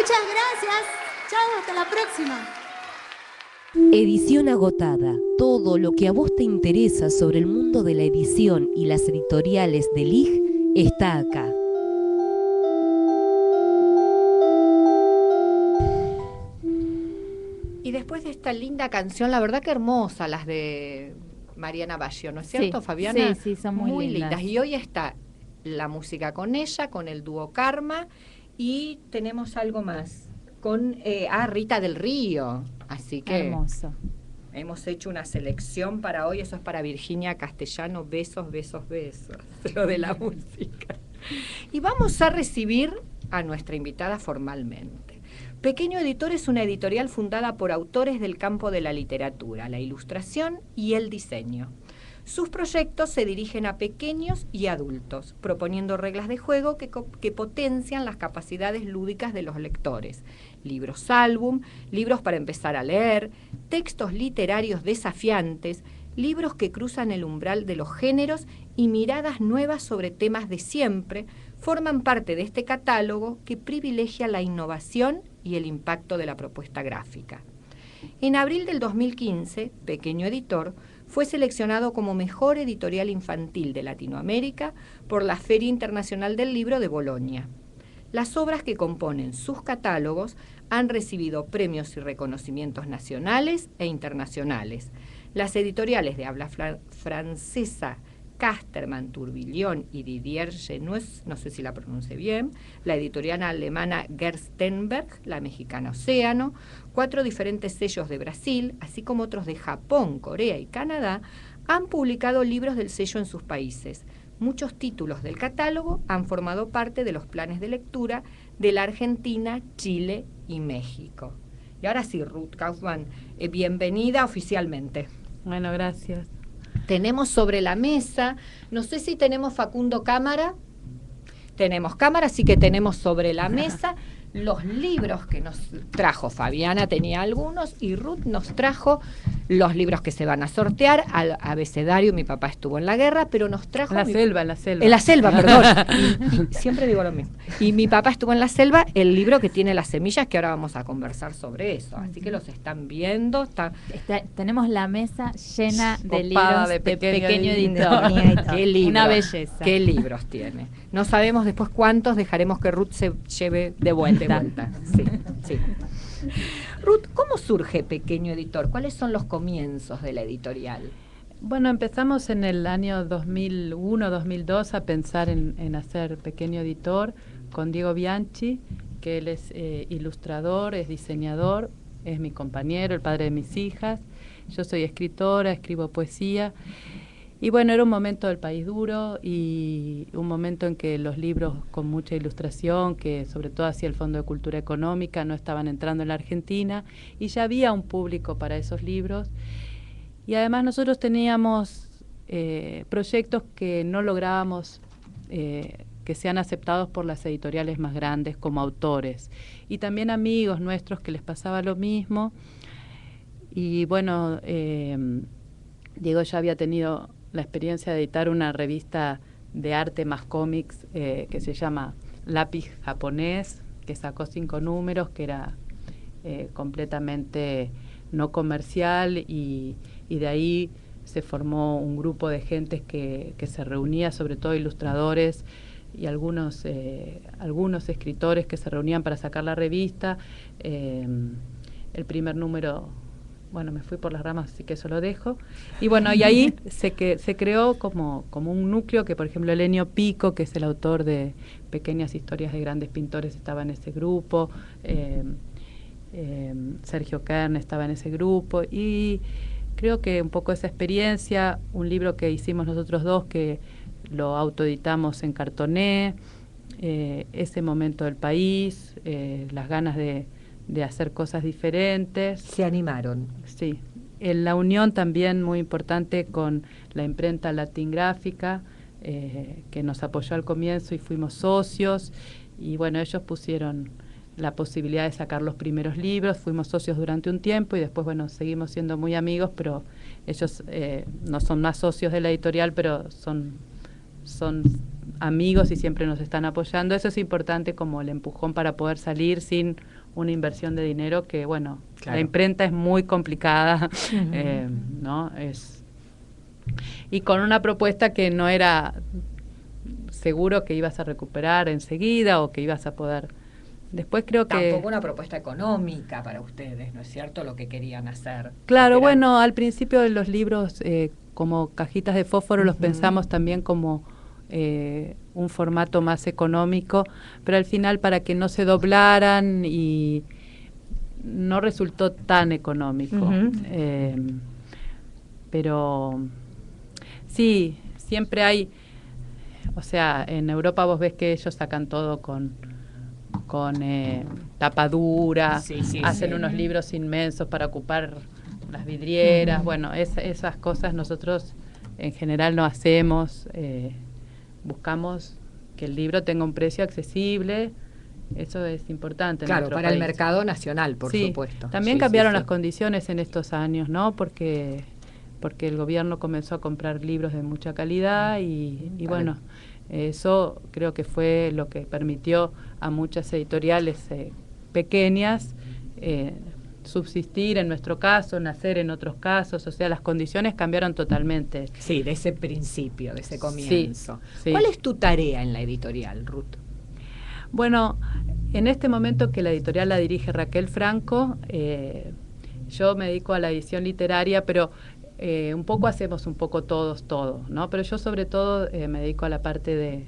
Muchas gracias. Chao, hasta la próxima. Edición agotada. Todo lo que a vos te interesa sobre el mundo de la edición y las editoriales de LIG está acá. Y después de esta linda canción, la verdad que hermosa, las de Mariana Baggio, ¿no es cierto, Sí, Fabiana? sí, son muy lindas. Y hoy está la música con ella, con el dúo Karma, y tenemos algo más, con Rita del Río. Así que hermoso. hemos hecho una selección para hoy, eso es para Virginia Castellano, besos, besos, besos, lo de la música. Y vamos a recibir a nuestra invitada formalmente. Pequeño Editor es una editorial fundada por autores del campo de la literatura, la ilustración y el diseño. Sus proyectos se dirigen a pequeños y adultos, proponiendo reglas de juego que potencian las capacidades lúdicas de los lectores. Libros álbum, libros para empezar a leer, textos literarios desafiantes, libros que cruzan el umbral de los géneros y miradas nuevas sobre temas de siempre, forman parte de este catálogo que privilegia la innovación y el impacto de la propuesta gráfica. En abril del 2015, Pequeño Editor fue seleccionado como mejor editorial infantil de Latinoamérica por la Feria Internacional del Libro de Bolonia. Las obras que componen sus catálogos han recibido premios y reconocimientos nacionales e internacionales. Las editoriales de habla francesa Casterman, Tourbillon y Didier Genues, no sé si la pronuncie bien, la editorial alemana Gerstenberg, la mexicana Océano, 4 diferentes sellos de Brasil, así como otros de Japón, Corea y Canadá, han publicado libros del sello en sus países. Muchos títulos del catálogo han formado parte de los planes de lectura de la Argentina, Chile y México. Y ahora sí, Ruth Kaufmann, bienvenida oficialmente. Bueno, gracias. Tenemos sobre la mesa, no sé si tenemos Facundo cámara. Tenemos cámara, así que tenemos sobre la mesa los libros que nos trajo Fabiana, tenía algunos, y Ruth nos trajo los libros que se van a sortear, al abecedario. Mi papá estuvo en la guerra, pero nos trajo... En la selva. En la selva, perdón. Y siempre digo lo mismo. Y mi papá estuvo en la selva, el libro que tiene las semillas, que ahora vamos a conversar sobre eso. Así que los están viendo. Tenemos la mesa llena de Copada libros de pequeño editor. editor. ¿Qué libros? Una belleza. ¿Qué libros tiene? No sabemos después cuántos, dejaremos que Ruth se lleve de vuelta. Sí, sí. Ruth, ¿cómo surge Pequeño Editor? ¿Cuáles son los comienzos de la editorial? Bueno, empezamos en el año 2001-2002 a pensar en hacer Pequeño Editor con Diego Bianchi, que él es ilustrador, es diseñador, es mi compañero, el padre de mis hijas. Yo soy escritora, escribo poesía. Y bueno, era un momento del país duro y un momento en que los libros con mucha ilustración, que sobre todo hacía el Fondo de Cultura Económica, no estaban entrando en la Argentina, y ya había un público para esos libros. Y además nosotros teníamos proyectos que no lográbamos que sean aceptados por las editoriales más grandes como autores. Y también amigos nuestros que les pasaba lo mismo. Y bueno, Diego ya había tenido la experiencia de editar una revista de arte más cómics que se llama Lápiz Japonés, que sacó 5 números, que era completamente no comercial, y de ahí se formó un grupo de gente que se reunía, sobre todo ilustradores y algunos escritores que se reunían para sacar la revista. El primer número, bueno, me fui por las ramas, así que eso lo dejo. Y bueno, y ahí se creó como un núcleo que, por ejemplo, Elenio Pico, que es el autor de Pequeñas historias de grandes pintores, estaba en ese grupo. Sergio Kern estaba en ese grupo. Y creo que un poco esa experiencia, un libro que hicimos nosotros dos, que lo autoeditamos en Cartoné, ese momento del país, las ganas de hacer cosas diferentes. Se animaron. Sí. En la unión también muy importante con la imprenta Latin Gráfica, que nos apoyó al comienzo y fuimos socios. Y bueno, ellos pusieron la posibilidad de sacar los primeros libros. Fuimos socios durante un tiempo y después, bueno, seguimos siendo muy amigos, pero ellos no son más socios de la editorial, pero son amigos y siempre nos están apoyando. Eso es importante como el empujón para poder salir sin una inversión de dinero que, bueno, Claro. la imprenta es muy complicada, ¿no? Y con una propuesta que no era seguro que ibas a recuperar enseguida o que ibas a poder. Después creo que... Tampoco una propuesta económica para ustedes, ¿no es cierto? Lo que querían hacer. Claro, Porque era- bueno, al principio de los libros como cajitas de fósforo los pensamos también como un formato más económico, pero al final para que no se doblaran y no resultó tan económico. Ujú. Pero sí, siempre hay, o sea, en Europa vos ves que ellos sacan todo con tapadura, Sí, sí, hacen sí. unos libros inmensos para ocupar las vidrieras, bueno, esas cosas nosotros en general no hacemos, buscamos que el libro tenga un precio accesible, eso es importante en Claro, nuestro para el país. mercado nacional, por Sí, supuesto. también Sí, cambiaron sí, las sí. condiciones en estos años, ¿no? Porque el gobierno comenzó a comprar libros de mucha calidad y Vale. bueno, eso creo que fue lo que permitió a muchas editoriales pequeñas subsistir en nuestro caso, nacer en otros casos, o sea, las condiciones cambiaron totalmente. Sí, de ese principio, de ese Sí, comienzo. sí. ¿Cuál es tu tarea en la editorial, Ruth? Bueno, en este momento que la editorial la dirige Raquel Franco, yo me dedico a la edición literaria, pero un poco hacemos un poco todos, ¿no? Pero yo sobre todo me dedico a la parte de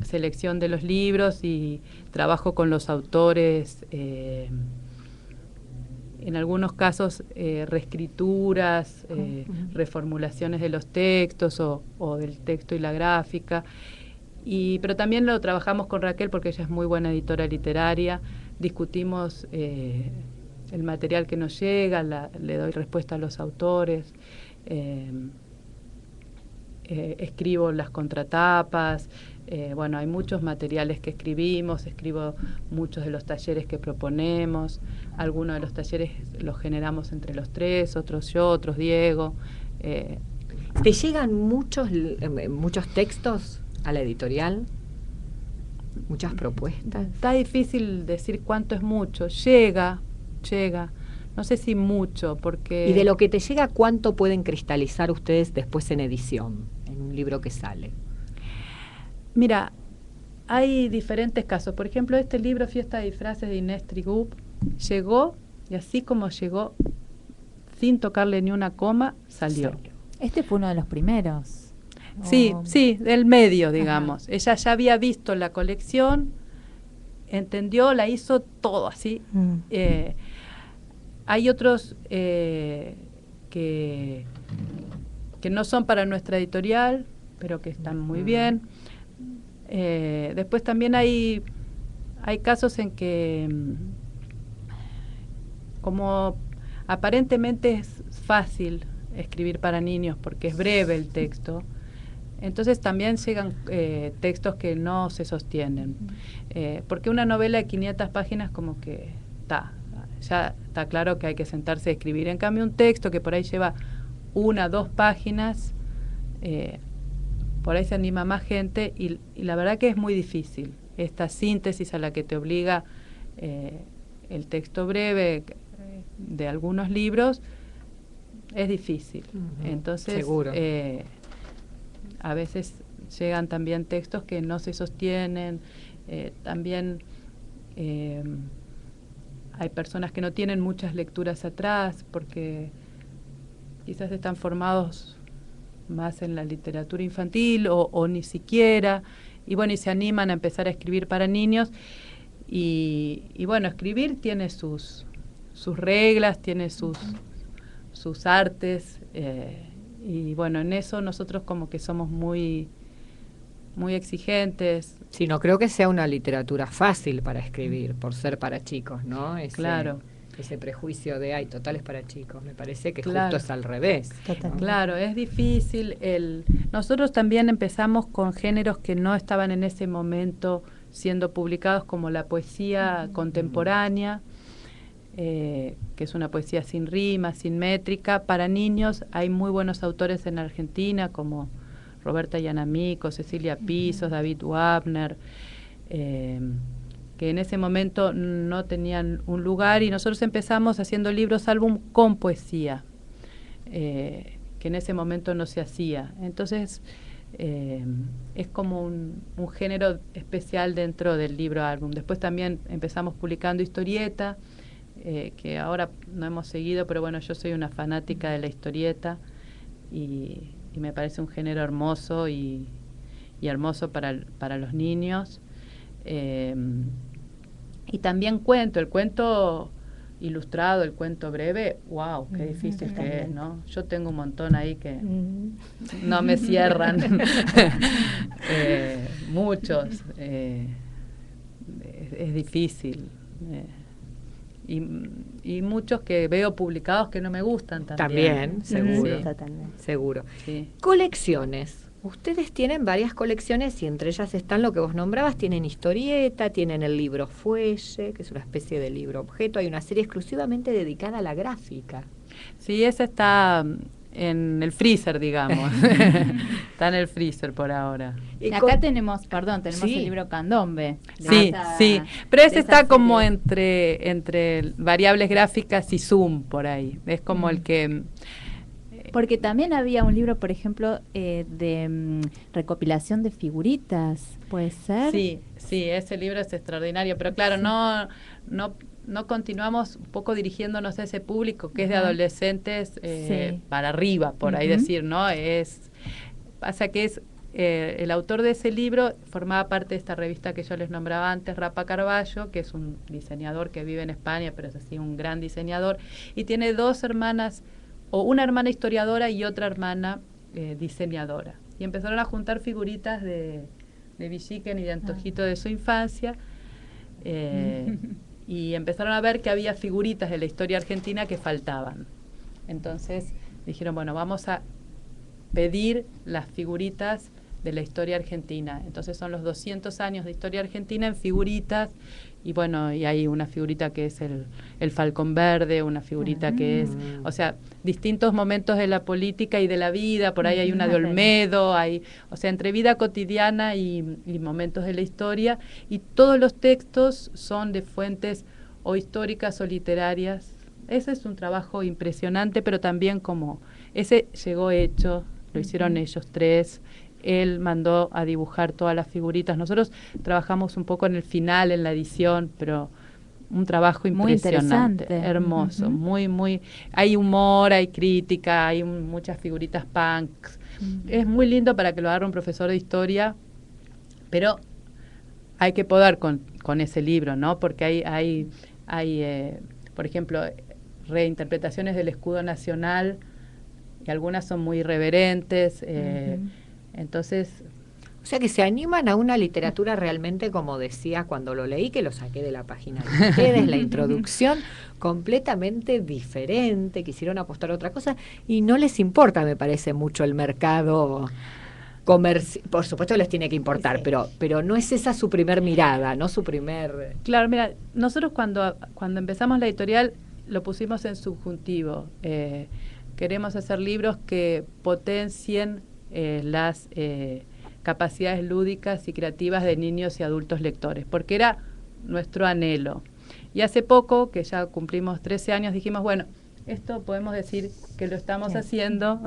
selección de los libros y trabajo con los autores, en algunos casos reescrituras, reformulaciones de los textos o del texto y la gráfica. Pero también lo trabajamos con Raquel porque ella es muy buena editora literaria, discutimos el material que nos llega, le doy respuesta a los autores, escribo las contratapas, bueno, hay muchos materiales que escribo muchos de los talleres que proponemos, algunos de los talleres los generamos entre los tres, otros yo, otros Diego. ¿Te llegan muchos textos a la editorial? ¿Muchas propuestas? Está difícil decir cuánto es mucho. Llega. No sé si mucho, porque... Y de lo que te llega, ¿cuánto pueden cristalizar ustedes después en edición, en un libro que sale? Mira, hay diferentes casos. Por ejemplo, este libro, Fiesta de Disfraces de Inés Trigup, llegó, y así como llegó, sin tocarle ni una coma, salió. Este fue uno de los primeros. Sí, Oh. sí, del medio, digamos. Ella ya había visto la colección, entendió, la hizo todo así. Hay otros que no son para nuestra editorial, pero que están muy bien. Después también hay casos en que, como aparentemente es fácil escribir para niños porque es breve el texto, entonces también llegan textos que no se sostienen. Porque una novela de 500 páginas como que ya está claro que hay que sentarse a escribir. En cambio, un texto que por ahí lleva 1 o 2 páginas, por ahí se anima más gente y la verdad que es muy difícil. Esta síntesis a la que te obliga el texto breve de algunos libros es difícil. Entonces, seguro. A veces llegan también textos que no se sostienen, también hay personas que no tienen muchas lecturas atrás porque quizás están formados más en la literatura infantil o ni siquiera, y bueno, y se animan a empezar a escribir para niños, y bueno, escribir tiene sus reglas, tiene sus artes, y bueno, en eso nosotros como que somos muy exigentes. Sí, no creo que sea una literatura fácil para escribir, por ser para chicos, ¿no? Claro. Ese prejuicio de, total es para chicos. Me parece que Claro. justo es al revés. Total. ¿no? Claro, es difícil. Nosotros también empezamos con géneros que no estaban en ese momento siendo publicados, como la poesía contemporánea, que es una poesía sin rima, sin métrica. Para niños hay muy buenos autores en Argentina, como Roberta Yanamico, Cecilia Pisos, David Wabner, que en ese momento no tenían un lugar, y nosotros empezamos haciendo libros álbum con poesía, que en ese momento no se hacía. Entonces es como un género especial dentro del libro álbum. Después también empezamos publicando historieta, que ahora no hemos seguido, pero bueno, yo soy una fanática de la historieta y me parece un género hermoso y hermoso para los niños. Y también el cuento ilustrado, el cuento breve, wow, qué difícil que es, ¿no? Yo tengo un montón ahí que no me cierran, muchos, es difícil. Y muchos que veo publicados que no me gustan también. Seguro. Sí. Totalmente. Seguro. Sí. Colecciones. Ustedes tienen varias colecciones y entre ellas están lo que vos nombrabas, tienen historieta, tienen el libro Fuelle, que es una especie de libro objeto, hay una serie exclusivamente dedicada a la gráfica. Sí, esa está en el freezer, digamos. Está en el freezer por ahora. Y acá tenemos Sí. el libro Candombe. Sí, sí, pero ese está como entre variables gráficas y Zoom por ahí. Es como el que... Porque también había un libro, por ejemplo, de recopilación de figuritas, ¿puede ser? Sí, sí, ese libro es extraordinario, pero claro, no continuamos un poco dirigiéndonos a ese público que es de adolescentes para arriba, por ahí decir, ¿no? Pasa que el autor de ese libro formaba parte de esta revista que yo les nombraba antes, Rapa Carballo, que es un diseñador que vive en España, pero es así un gran diseñador, y tiene dos hermanas, o una hermana historiadora y otra hermana diseñadora. Y empezaron a juntar figuritas de Villiquen y de Antojito de su infancia, y empezaron a ver que había figuritas de la historia argentina que faltaban. Entonces dijeron, bueno, vamos a pedir las figuritas de la historia argentina. Entonces son los 200 años de historia argentina en figuritas, y bueno, y hay una figurita que es el Falcón Verde, una figurita que es, o sea, distintos momentos de la política y de la vida, por ahí hay una de Olmedo, o sea, entre vida cotidiana y momentos de la historia, y todos los textos son de fuentes o históricas o literarias. Ese es un trabajo impresionante, pero también como, ese llegó hecho, lo hicieron ellos tres. Él mandó a dibujar todas las figuritas. Nosotros trabajamos un poco en el final, en la edición, pero un trabajo impresionante, hermoso, muy, hay humor, hay crítica, hay muchas figuritas punks. Es muy lindo para que lo haga un profesor de historia, pero hay que poder con ese libro, ¿no? Porque hay por ejemplo, reinterpretaciones del escudo nacional, y algunas son muy irreverentes, entonces... O sea que se animan a una literatura realmente, como decía cuando lo leí, que lo saqué de la página de ustedes, la introducción, completamente diferente, quisieron apostar a otra cosa, y no les importa, me parece, mucho el mercado comercial. Por supuesto les tiene que importar, pero no es esa su primer mirada, no su primer... Claro, mira, nosotros cuando empezamos la editorial lo pusimos en subjuntivo. Queremos hacer libros que potencien las capacidades lúdicas y creativas de niños y adultos lectores, porque era nuestro anhelo. Y hace poco, que ya cumplimos 13 años, dijimos, bueno, esto podemos decir que lo estamos haciendo,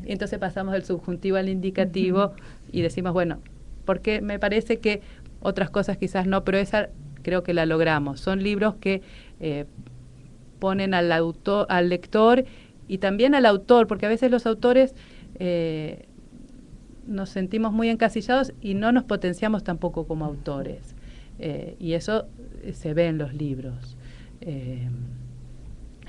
y entonces pasamos del subjuntivo al indicativo y decimos, bueno, porque me parece que otras cosas quizás no, pero esa creo que la logramos. Son libros que ponen al lector y también al autor, porque a veces los autores nos sentimos muy encasillados y no nos potenciamos tampoco como autores. Y eso se ve en los libros.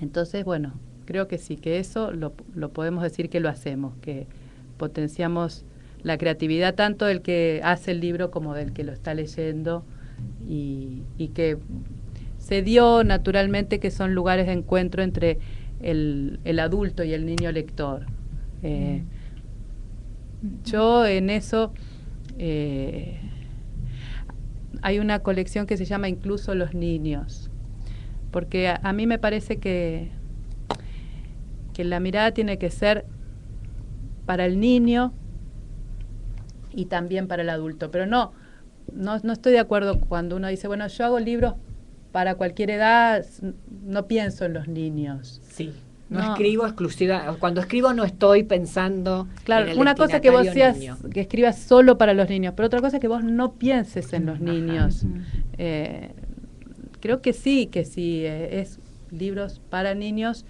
Entonces, bueno, creo que sí, que eso lo podemos decir que lo hacemos, que potenciamos la creatividad tanto del que hace el libro como del que lo está leyendo, y que se dio naturalmente que son lugares de encuentro entre el adulto y el niño lector. Yo en eso hay una colección que se llama Incluso los niños, porque a mí me parece que la mirada tiene que ser para el niño, y también para el adulto. Pero no estoy de acuerdo cuando uno dice, bueno, yo hago libros para cualquier edad, no pienso en los niños. Sí. No escribo exclusiva. Cuando escribo no estoy pensando. Claro, en el una cosa que vos seas, niño. que escribas solo para los niños, pero otra cosa que vos no pienses en los niños. Creo que sí, es libros para niños,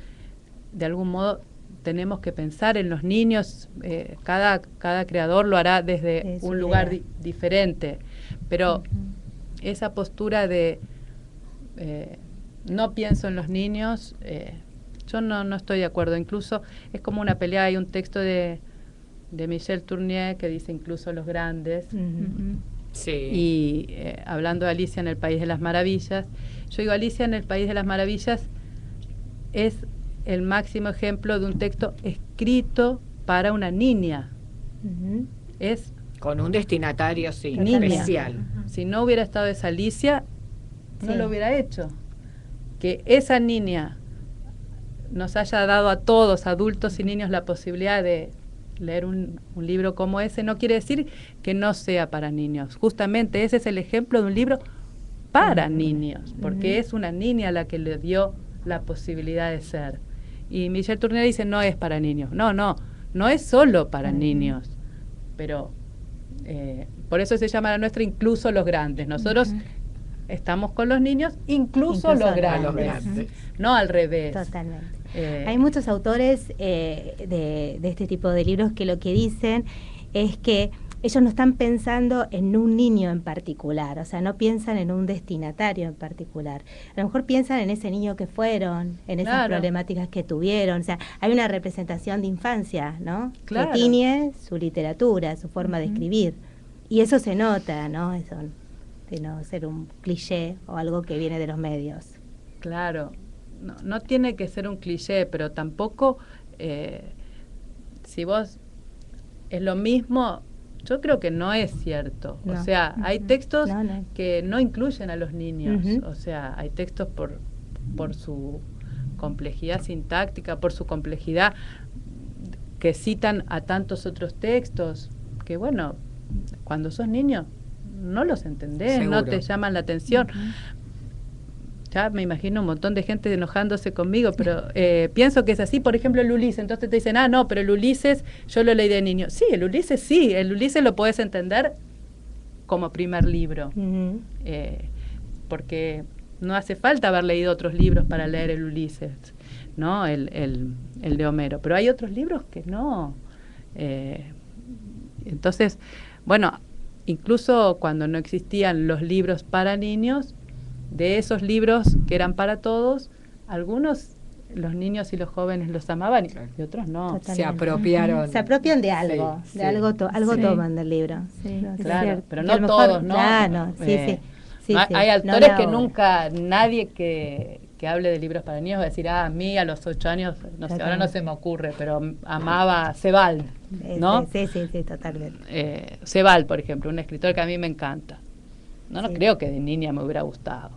de algún modo tenemos que pensar en los niños. Cada creador lo hará desde un lugar diferente, pero esa postura de no pienso en los niños. Yo no estoy de acuerdo. Incluso es como una pelea. Hay un texto de Michel Tournier que dice incluso los grandes. Sí. Y hablando de Alicia en el País de las Maravillas, yo digo, Alicia en el País de las Maravillas es el máximo ejemplo de un texto escrito para una niña. Es con un destinatario, sí, niña. especial. Si no hubiera estado esa Alicia, no lo hubiera hecho. Que esa niña nos haya dado a todos, adultos y niños, la posibilidad de leer un libro como ese, no quiere decir que no sea para niños. Justamente ese es el ejemplo de un libro para niños, porque es una niña la que le dio la posibilidad de ser. Y Michel Tournier dice, no es para niños. No es solo para niños, pero por eso se llama la nuestra Incluso los Grandes. Nosotros estamos con los niños, incluso los grandes. No al revés. Totalmente. Hay muchos autores de este tipo de libros que lo que dicen es que ellos no están pensando en un niño en particular, o sea, no piensan en un destinatario en particular. A lo mejor piensan en ese niño que fueron, en esas problemáticas que tuvieron. O sea, hay una representación de infancia, ¿no? Claro. Que tiñe su literatura, su forma de escribir. Y eso se nota, ¿no? Eso, de no ser un cliché o algo que viene de los medios. Claro. No tiene que ser un cliché, pero tampoco, si vos es lo mismo, yo creo que no es cierto. No. O sea, hay textos que no incluyen a los niños. O sea, hay textos por su complejidad sintáctica, por su complejidad, que citan a tantos otros textos, que bueno, cuando sos niño no los entendés, seguro. No te llaman la atención. Ya me imagino un montón de gente enojándose conmigo, pero pienso que es así. Por ejemplo, el Ulises, entonces te dicen, no, pero el Ulises yo lo leí de niño. Sí, el Ulises lo podés entender como primer libro, porque no hace falta haber leído otros libros para leer el Ulises, ¿no? El de Homero, pero hay otros libros que no. Entonces, bueno, incluso cuando no existían los libros para niños, de esos libros que eran para todos, algunos los niños y los jóvenes los amaban y otros no. Totalmente. Se apropiaron. Se apropian de algo, sí, de algo toman del libro. Sí, claro, pero no todos, ¿no? Claro, Hay autores que nunca, nadie que hable de libros para niños va a decir, a mí a los 8 años, no sé, ahora no se me ocurre, pero amaba a Sebald, ¿no? Sí, totalmente. Sebald, por ejemplo, un escritor que a mí me encanta. No creo que de niña me hubiera gustado.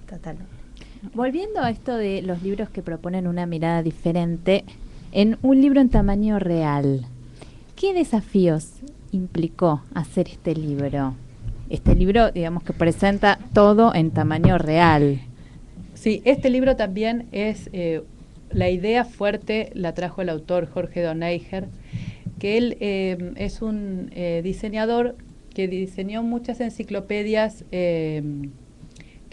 Totalmente. Volviendo a esto de los libros que proponen una mirada diferente, en un libro en tamaño real, ¿qué desafíos implicó hacer este libro? Este libro, digamos, que presenta todo en tamaño real. Sí, este libro también es, la idea fuerte la trajo el autor Jorge Doneiger, que él es un diseñador que diseñó muchas enciclopedias que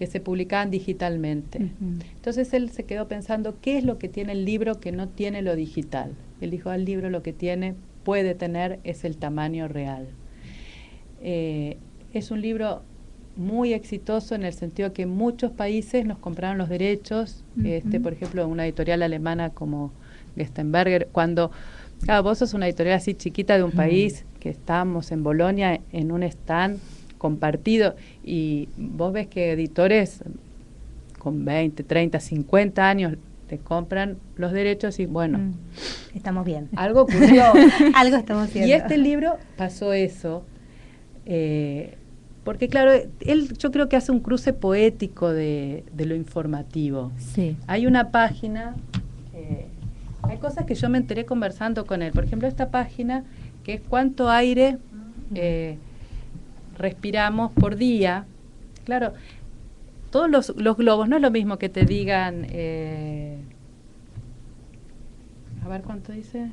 se publicaban digitalmente. Entonces él se quedó pensando, ¿qué es lo que tiene el libro que no tiene lo digital? Él dijo, el libro lo que puede tener es el tamaño real. Es un libro muy exitoso en el sentido que muchos países nos compraron los derechos, por ejemplo, una editorial alemana como Gestenberger, cuando... Claro, vos sos una editorial así chiquita de un país, que estábamos en Bolonia en un stand compartido, y vos ves que editores con 20, 30, 50 años te compran los derechos y bueno... Estamos bien. Algo ocurrió. Algo estamos haciendo. Y este libro pasó eso, porque claro, él yo creo que hace un cruce poético de lo informativo. Sí. Hay una página... hay cosas que yo me enteré conversando con él. Por ejemplo, esta página, que es cuánto aire respiramos por día. Claro, todos los globos, no es lo mismo que te digan, a ver cuánto dice,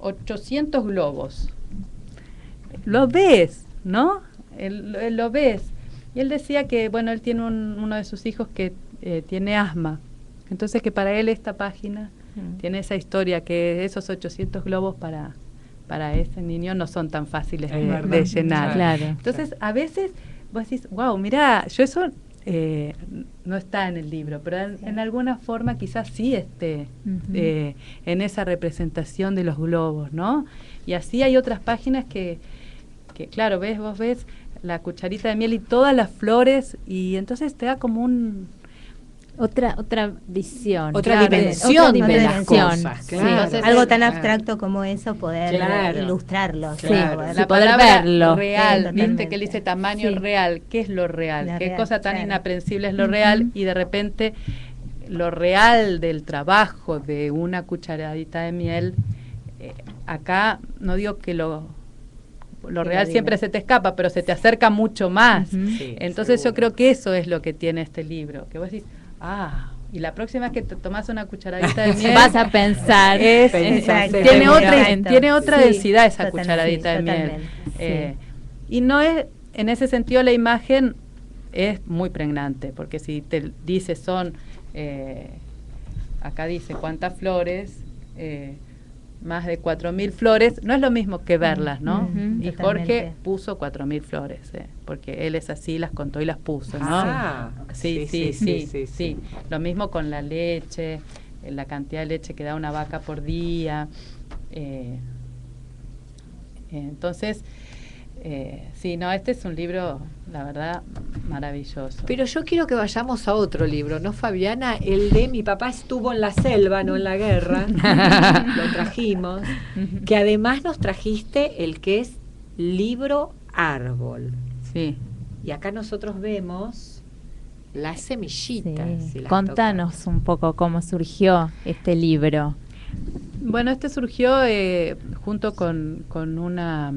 800 globos. Lo ves, ¿no? Él lo ves. Y él decía que, bueno, él tiene uno de sus hijos que tiene asma. Entonces que para él esta página tiene esa historia, que esos 800 globos para ese niño no son tan fáciles de llenar. Claro. Entonces, a veces vos decís, wow, mira, yo eso no está en el libro, pero en alguna forma quizás sí esté en esa representación de los globos, ¿no? Y así hay otras páginas que claro, vos ves la cucharita de miel y todas las flores, y entonces te da como otra visión, Otra claro, dimensión otra de las dimensión. cosas, Sí. claro. Entonces, algo tan abstracto como eso, poder Claro. ilustrarlo. Claro. ¿no? La poder palabra verlo. real, Sí, viste totalmente. que él dice tamaño Sí. real. ¿Qué es lo real? La ¿Qué real, cosa tan claro. inaprensible es lo real? Y de repente lo real del trabajo de una cucharadita de miel, acá no digo que lo real siempre se te escapa, pero se te acerca mucho más. Sí, Entonces seguro. yo creo que eso es lo que tiene este libro, que vos decís, y la próxima vez que te tomás una cucharadita de miel, Vas a pensar. Exacto. tiene Exacto. otra Sí, densidad esa totalmente, cucharadita de miel. totalmente, Y no es, en ese sentido la imagen es muy pregnante, porque si te dice acá dice cuántas flores, más de 4.000 flores, no es lo mismo que verlas, ¿no? Y Totalmente. Jorge puso 4.000 flores, porque él es así, las contó y las puso, ¿no? Ah, Sí. Lo mismo con la leche, la cantidad de leche que da una vaca por día. Entonces, este es un libro, la verdad, maravilloso. Pero yo quiero que vayamos a otro libro, ¿no, Fabiana? El de Mi papá estuvo en la selva, no en la guerra. Lo trajimos. Que además nos trajiste el que es libro árbol. Sí. Y acá nosotros vemos las semillitas. Sí. si las Contanos un poco cómo surgió este libro. Bueno, este surgió junto con una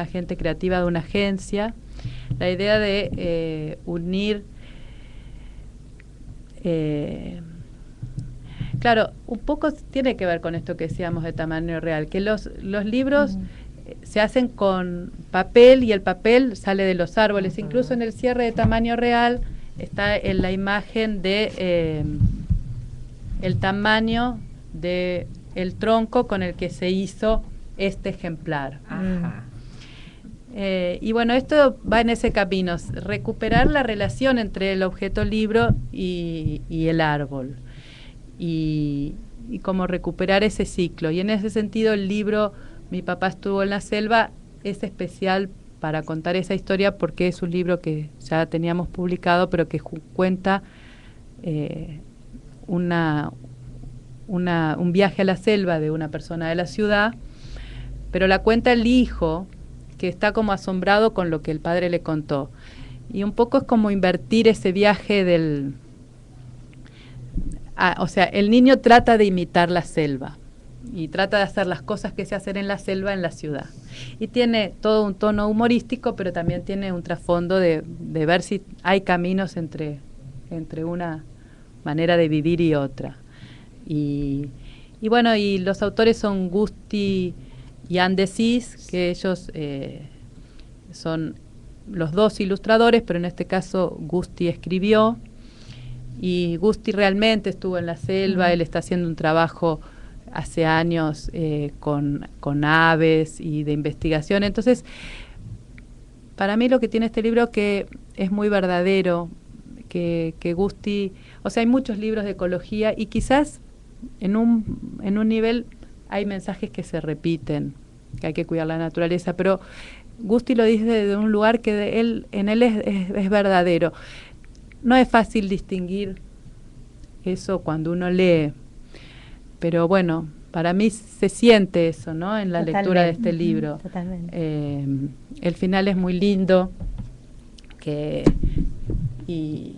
gente creativa de una agencia, la idea de unir, claro, un poco tiene que ver con esto que decíamos de tamaño real, que los libros se hacen con papel y el papel sale de los árboles. Incluso en el cierre de tamaño real está en la imagen de el tamaño de el tronco con el que se hizo este ejemplar. Ajá. Y bueno, esto va en ese camino, recuperar la relación entre el objeto libro y el árbol, y cómo recuperar ese ciclo. Y en ese sentido el libro Mi papá estuvo en la selva es especial para contar esa historia, porque es un libro que ya teníamos publicado, pero que cuenta un viaje a la selva de una persona de la ciudad, pero la cuenta el hijo, que está como asombrado con lo que el padre le contó. Y un poco es como invertir ese viaje o sea, el niño trata de imitar la selva y trata de hacer las cosas que se hacen en la selva en la ciudad. Y tiene todo un tono humorístico, pero también tiene un trasfondo de ver si hay caminos entre una manera de vivir y otra. Y bueno, y los autores son Gusti y Andesis, que ellos son los dos ilustradores, pero en este caso Gusti escribió, y Gusti realmente estuvo en la selva. Él está haciendo un trabajo hace años con aves y de investigación. Entonces, para mí lo que tiene este libro que es muy verdadero, que Gusti, o sea, hay muchos libros de ecología y quizás en un nivel hay mensajes que se repiten, que hay que cuidar la naturaleza, pero Gusti lo dice desde un lugar que en él es verdadero. No es fácil distinguir eso cuando uno lee, pero bueno, para mí se siente eso, ¿no? En la lectura de este libro. Totalmente. El final es muy lindo, y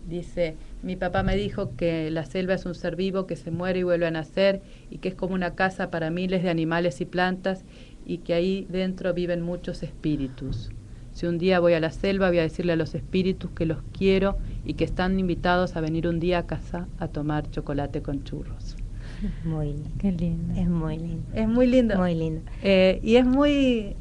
dice: Mi papá me dijo que la selva es un ser vivo que se muere y vuelve a nacer y que es como una casa para miles de animales y plantas y que ahí dentro viven muchos espíritus. Si un día voy a la selva, voy a decirle a los espíritus que los quiero y que están invitados a venir un día a casa a tomar chocolate con churros. Muy lindo. Qué lindo. Es muy lindo. Es muy lindo. Muy lindo. Y es muy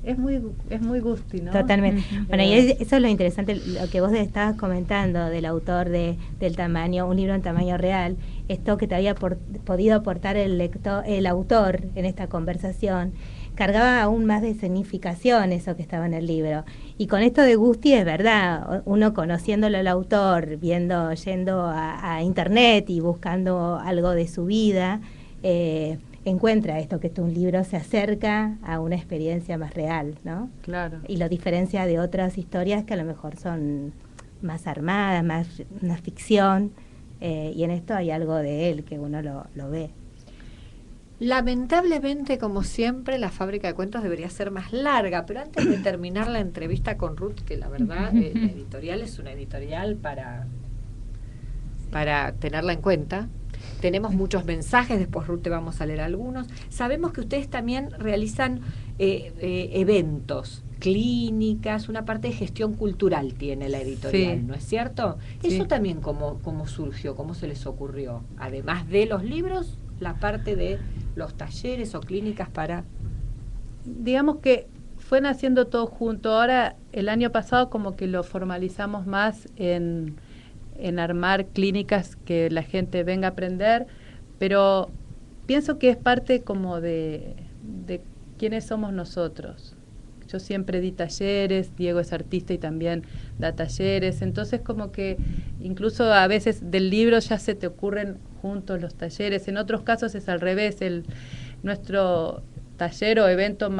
gusti, ¿no? Totalmente. Ujú. Bueno, y eso es lo interesante, lo que vos estabas comentando del autor del tamaño, un libro en tamaño real, esto que te había podido aportar el autor en esta conversación, cargaba aún más de significación eso que estaba en el libro. Y con esto de Gusti es verdad, uno conociéndolo al autor, yendo a internet y buscando algo de su vida, encuentra esto, que un libro se acerca a una experiencia más real, ¿no? Claro. Y lo diferencia de otras historias que a lo mejor son más armadas, más una ficción, y en esto hay algo de él que uno lo ve. Lamentablemente, como siempre, la fábrica de cuentos debería ser más larga, pero antes de terminar la entrevista con Ruth, que la verdad, la editorial es una editorial para tenerla en cuenta. Tenemos muchos mensajes, después Ruth te vamos a leer algunos. Sabemos que ustedes también realizan eventos, clínicas, una parte de gestión cultural tiene la editorial, Sí. ¿no es cierto? Sí. Eso también cómo surgió, cómo se les ocurrió, además de los libros, la parte de los talleres o clínicas para... Digamos que fue naciendo todo junto. Ahora, el año pasado como que lo formalizamos más en armar clínicas que la gente venga a aprender, pero pienso que es parte como de quiénes somos nosotros. Yo siempre di talleres, Diego es artista y también da talleres, entonces como que incluso a veces del libro ya se te ocurren juntos los talleres, en otros casos es al revés, nuestro taller o evento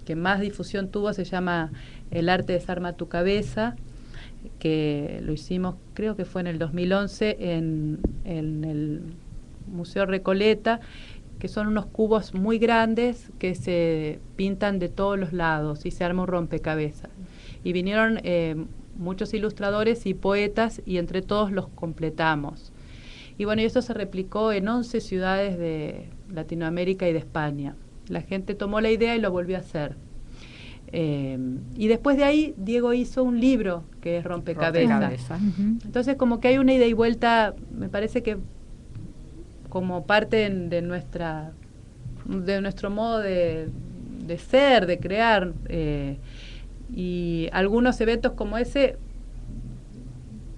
que más difusión tuvo se llama El arte desarma tu cabeza, que lo hicimos, creo que fue en el 2011 en el Museo Recoleta, que son unos cubos muy grandes que se pintan de todos los lados y se arma un rompecabezas. Y vinieron muchos ilustradores y poetas y entre todos los completamos. Y bueno, y esto se replicó en 11 ciudades de Latinoamérica y de España. La gente tomó la idea y lo volvió a hacer. Y después de ahí, Diego hizo un libro que es Rompecabezas. Ujú. Entonces, como que hay una ida y vuelta, me parece que como parte de nuestro modo de ser, de crear, y algunos eventos como ese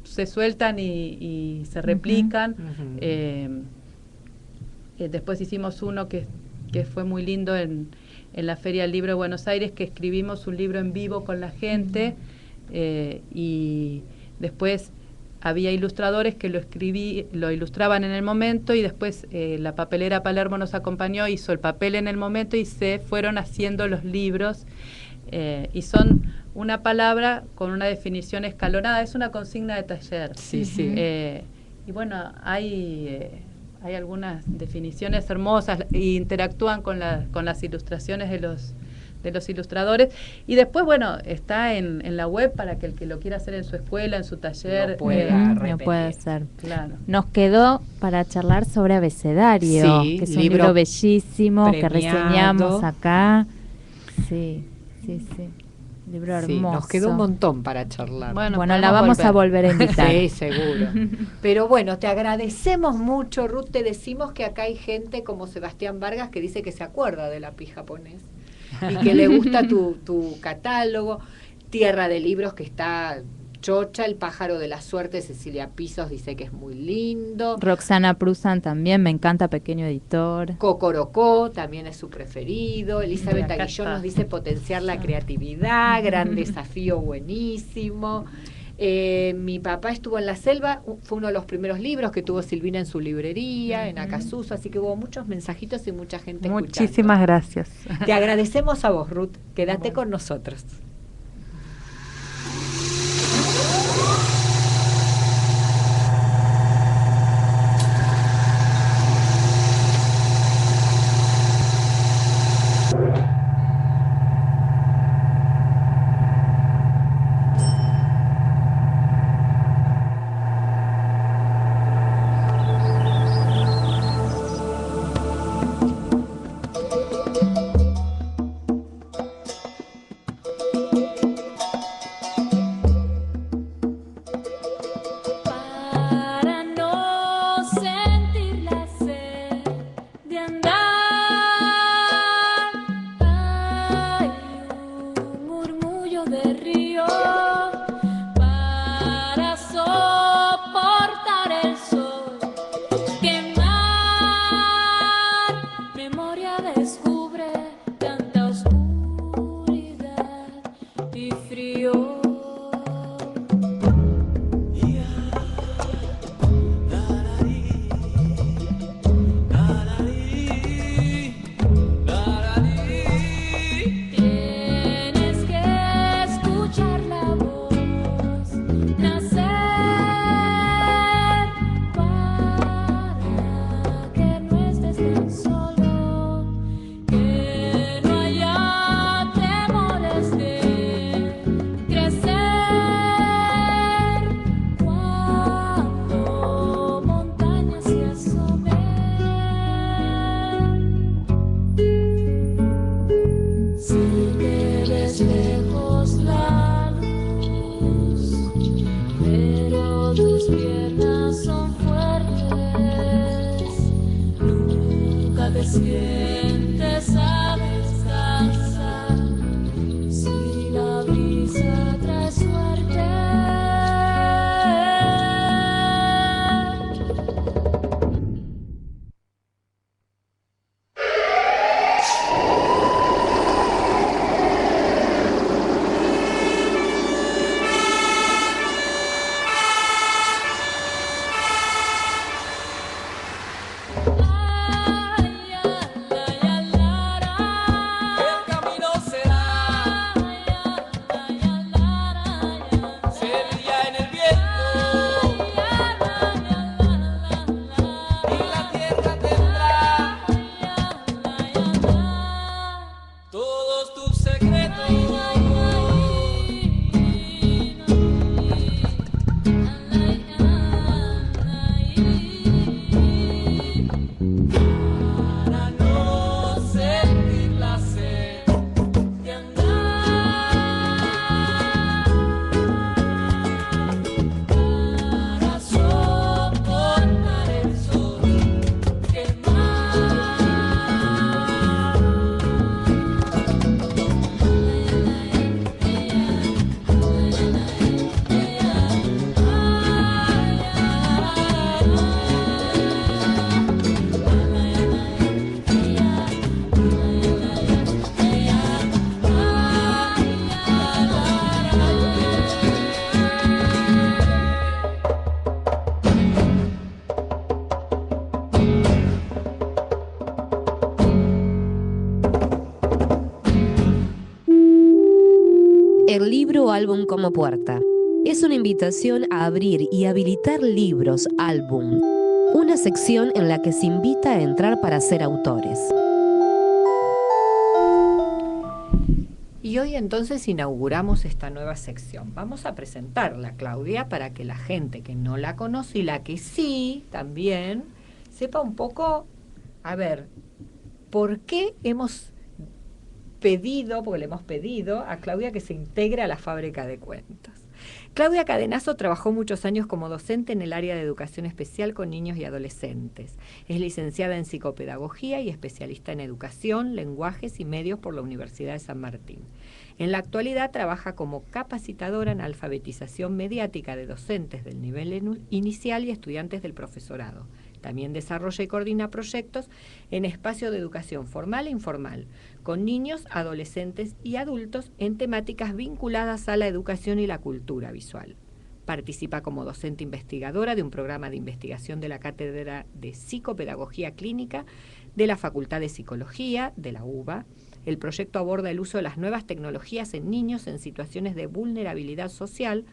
se sueltan y se replican. Después hicimos uno que fue muy lindo en la Feria del Libro de Buenos Aires, que escribimos un libro en vivo con la gente, y después había ilustradores que lo ilustraban en el momento, y después la papelera Palermo nos acompañó, hizo el papel en el momento y se fueron haciendo los libros, y son una palabra con una definición escalonada, es una consigna de taller. Sí, sí. Y bueno, hay algunas definiciones hermosas e interactúan con las ilustraciones de los ilustradores, y después, bueno, está en la web para que el que lo quiera hacer en su escuela, en su taller, Lo pueda No repetir. puede ser. claro. Nos quedó para charlar sobre Abecedario, Sí, que es un libro libro bellísimo que premiado. reseñamos acá. Sí. Libro hermoso. Sí, nos quedó un montón para charlar. Bueno, podemos la vamos a volver a invitar. Sí, seguro. Pero bueno, te agradecemos mucho, Ruth. Te decimos que acá hay gente como Sebastián Vargas que dice que se acuerda de la Pi japonés y que le gusta tu catálogo. Tierra de Libros, que está chocha. El pájaro de la suerte, Cecilia Pisos, dice que es muy lindo. Roxana Prusan también, me encanta, pequeño editor. Cocorocó también es su preferido. Elizabeth Acá Aguillón está. nos dice potenciar la creatividad, gran desafío, buenísimo. Mi papá estuvo en la selva, fue uno de los primeros libros que tuvo Silvina en su librería, en Acasuso, así que hubo muchos mensajitos y mucha gente Muchísimas gracias. escuchando. Te agradecemos a vos, Ruth. Quédate con nosotros. Libro álbum como puerta. Es una invitación a abrir y habilitar libros álbum. Una sección en la que se invita a entrar para ser autores. Y hoy entonces inauguramos esta nueva sección. Vamos a presentarla, Claudia, para que la gente que no la conoce y la que sí también sepa un poco, a ver, por qué hemos pedido, porque le hemos pedido a Claudia que se integre a la Fábrica de Cuentos. Claudia Cadenazo trabajó muchos años como docente en el área de educación especial con niños y adolescentes. Es licenciada en psicopedagogía y especialista en educación, lenguajes y medios por la Universidad de San Martín. En la actualidad trabaja como capacitadora en alfabetización mediática de docentes del nivel inicial y estudiantes del profesorado. También desarrolla y coordina proyectos en espacios de educación formal e informal, con niños, adolescentes y adultos en temáticas vinculadas a la educación y la cultura visual. Participa como docente investigadora de un programa de investigación de la Cátedra de Psicopedagogía Clínica de la Facultad de Psicología de la UBA. El proyecto aborda el uso de las nuevas tecnologías en niños en situaciones de vulnerabilidad social,